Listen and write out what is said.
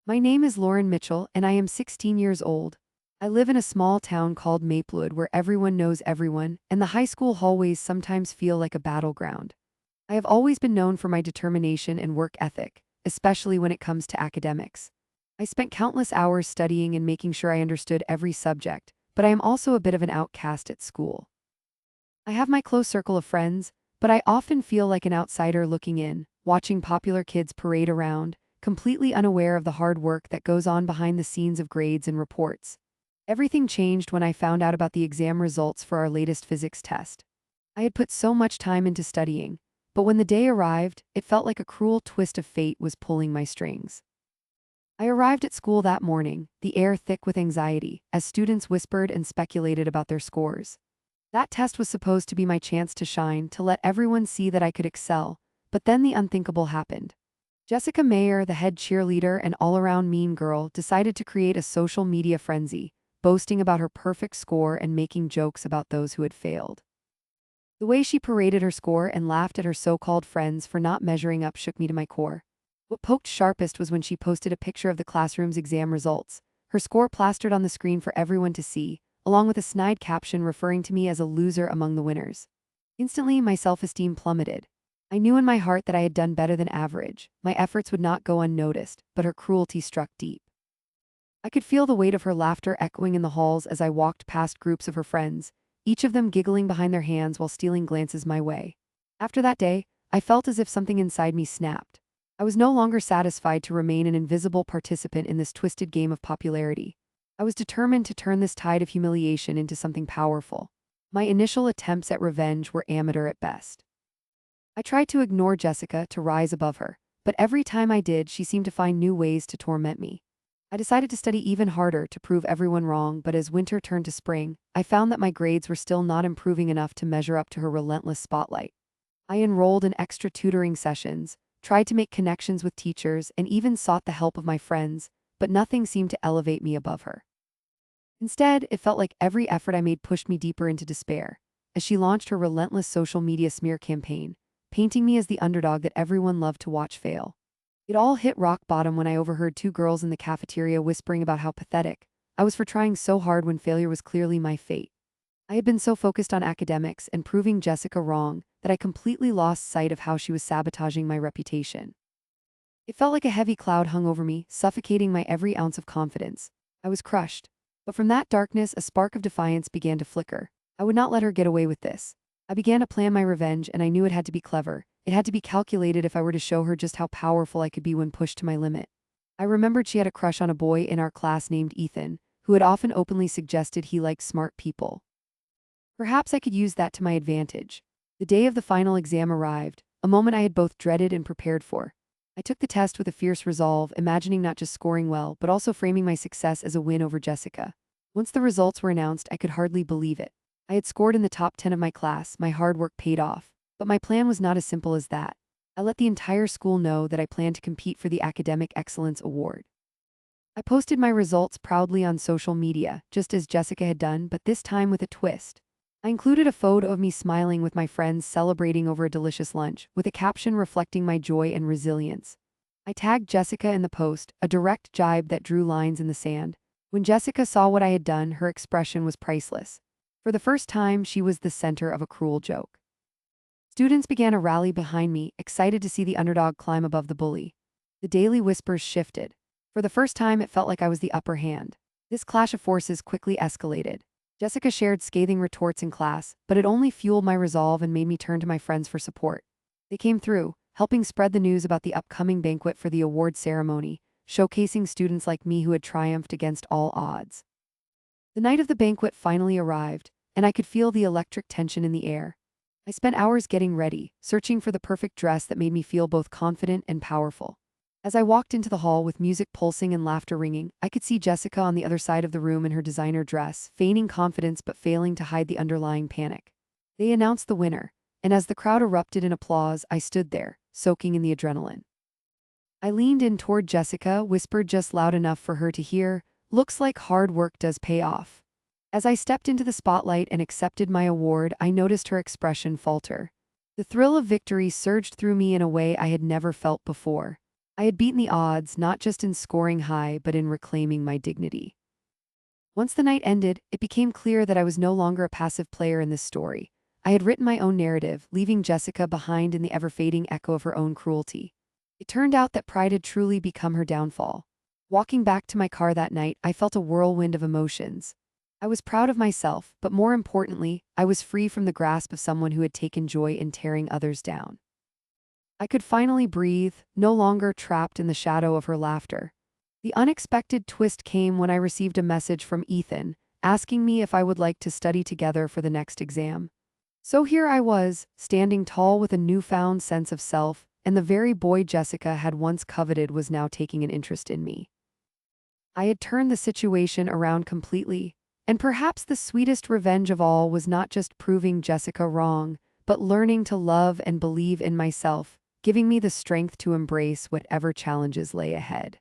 My name is Lauren Mitchell, and I am 16 years old. I live in a small town called Maplewood where everyone knows everyone, and the high school hallways sometimes feel like a battleground. I have always been known for my determination and work ethic, especially when it comes to academics. I spent countless hours studying and making sure I understood every subject, but I am also a bit of an outcast at school. I have my close circle of friends, but I often feel like an outsider looking in, watching popular kids parade around, completely unaware of the hard work that goes on behind the scenes of grades and reports. Everything changed when I found out about the exam results for our latest physics test. I had put so much time into studying, but when the day arrived, it felt like a cruel twist of fate was pulling my strings. I arrived at school that morning, the air thick with anxiety, as students whispered and speculated about their scores. That test was supposed to be my chance to shine, to let everyone see that I could excel, but then the unthinkable happened. Jessica Mayer, the head cheerleader and all-around mean girl, decided to create a social media frenzy, boasting about her perfect score and making jokes about those who had failed. The way she paraded her score and laughed at her so-called friends for not measuring up shook me to my core. What poked sharpest was when she posted a picture of the classroom's exam results, her score plastered on the screen for everyone to see, along with a snide caption referring to me as a loser among the winners. Instantly, my self-esteem plummeted. I knew in my heart that I had done better than average. My efforts would not go unnoticed, but her cruelty struck deep. I could feel the weight of her laughter echoing in the halls as I walked past groups of her friends, each of them giggling behind their hands while stealing glances my way. After that day, I felt as if something inside me snapped. I was no longer satisfied to remain an invisible participant in this twisted game of popularity. I was determined to turn this tide of humiliation into something powerful. My initial attempts at revenge were amateur at best. I tried to ignore Jessica, to rise above her, but every time I did, she seemed to find new ways to torment me. I decided to study even harder to prove everyone wrong, but as winter turned to spring, I found that my grades were still not improving enough to measure up to her relentless spotlight. I enrolled in extra tutoring sessions, tried to make connections with teachers, and even sought the help of my friends, but nothing seemed to elevate me above her. Instead, it felt like every effort I made pushed me deeper into despair, as she launched her relentless social media smear campaign, painting me as the underdog that everyone loved to watch fail. It all hit rock bottom when I overheard two girls in the cafeteria whispering about how pathetic I was for trying so hard when failure was clearly my fate. I had been so focused on academics and proving Jessica wrong that I completely lost sight of how she was sabotaging my reputation. It felt like a heavy cloud hung over me, suffocating my every ounce of confidence. I was crushed. But from that darkness, a spark of defiance began to flicker. I would not let her get away with this. I began to plan my revenge, and I knew it had to be clever. It had to be calculated if I were to show her just how powerful I could be when pushed to my limit. I remembered she had a crush on a boy in our class named Ethan, who had often openly suggested he liked smart people. Perhaps I could use that to my advantage. The day of the final exam arrived, a moment I had both dreaded and prepared for. I took the test with a fierce resolve, imagining not just scoring well, but also framing my success as a win over Jessica. Once the results were announced, I could hardly believe it. I had scored in the top 10 of my class, my hard work paid off. But my plan was not as simple as that. I let the entire school know that I planned to compete for the Academic Excellence Award. I posted my results proudly on social media, just as Jessica had done, but this time with a twist. I included a photo of me smiling with my friends celebrating over a delicious lunch, with a caption reflecting my joy and resilience. I tagged Jessica in the post, a direct jibe that drew lines in the sand. When Jessica saw what I had done, her expression was priceless. For the first time, she was the center of a cruel joke. Students began a rally behind me, excited to see the underdog climb above the bully. The daily whispers shifted. For the first time, it felt like I was the upper hand. This clash of forces quickly escalated. Jessica shared scathing retorts in class, but it only fueled my resolve and made me turn to my friends for support. They came through, helping spread the news about the upcoming banquet for the award ceremony, showcasing students like me who had triumphed against all odds. The night of the banquet finally arrived, and I could feel the electric tension in the air. I spent hours getting ready, searching for the perfect dress that made me feel both confident and powerful. As I walked into the hall with music pulsing and laughter ringing, I could see Jessica on the other side of the room in her designer dress, feigning confidence but failing to hide the underlying panic. They announced the winner, and as the crowd erupted in applause, I stood there, soaking in the adrenaline. I leaned in toward Jessica, whispered just loud enough for her to hear, "Looks like hard work does pay off." As I stepped into the spotlight and accepted my award, I noticed her expression falter. The thrill of victory surged through me in a way I had never felt before. I had beaten the odds, not just in scoring high, but in reclaiming my dignity. Once the night ended, it became clear that I was no longer a passive player in this story. I had written my own narrative, leaving Jessica behind in the ever-fading echo of her own cruelty. It turned out that pride had truly become her downfall. Walking back to my car that night, I felt a whirlwind of emotions. I was proud of myself, but more importantly, I was free from the grasp of someone who had taken joy in tearing others down. I could finally breathe, no longer trapped in the shadow of her laughter. The unexpected twist came when I received a message from Ethan, asking me if I would like to study together for the next exam. So here I was, standing tall with a newfound sense of self, and the very boy Jessica had once coveted was now taking an interest in me. I had turned the situation around completely, and perhaps the sweetest revenge of all was not just proving Jessica wrong, but learning to love and believe in myself, giving me the strength to embrace whatever challenges lay ahead.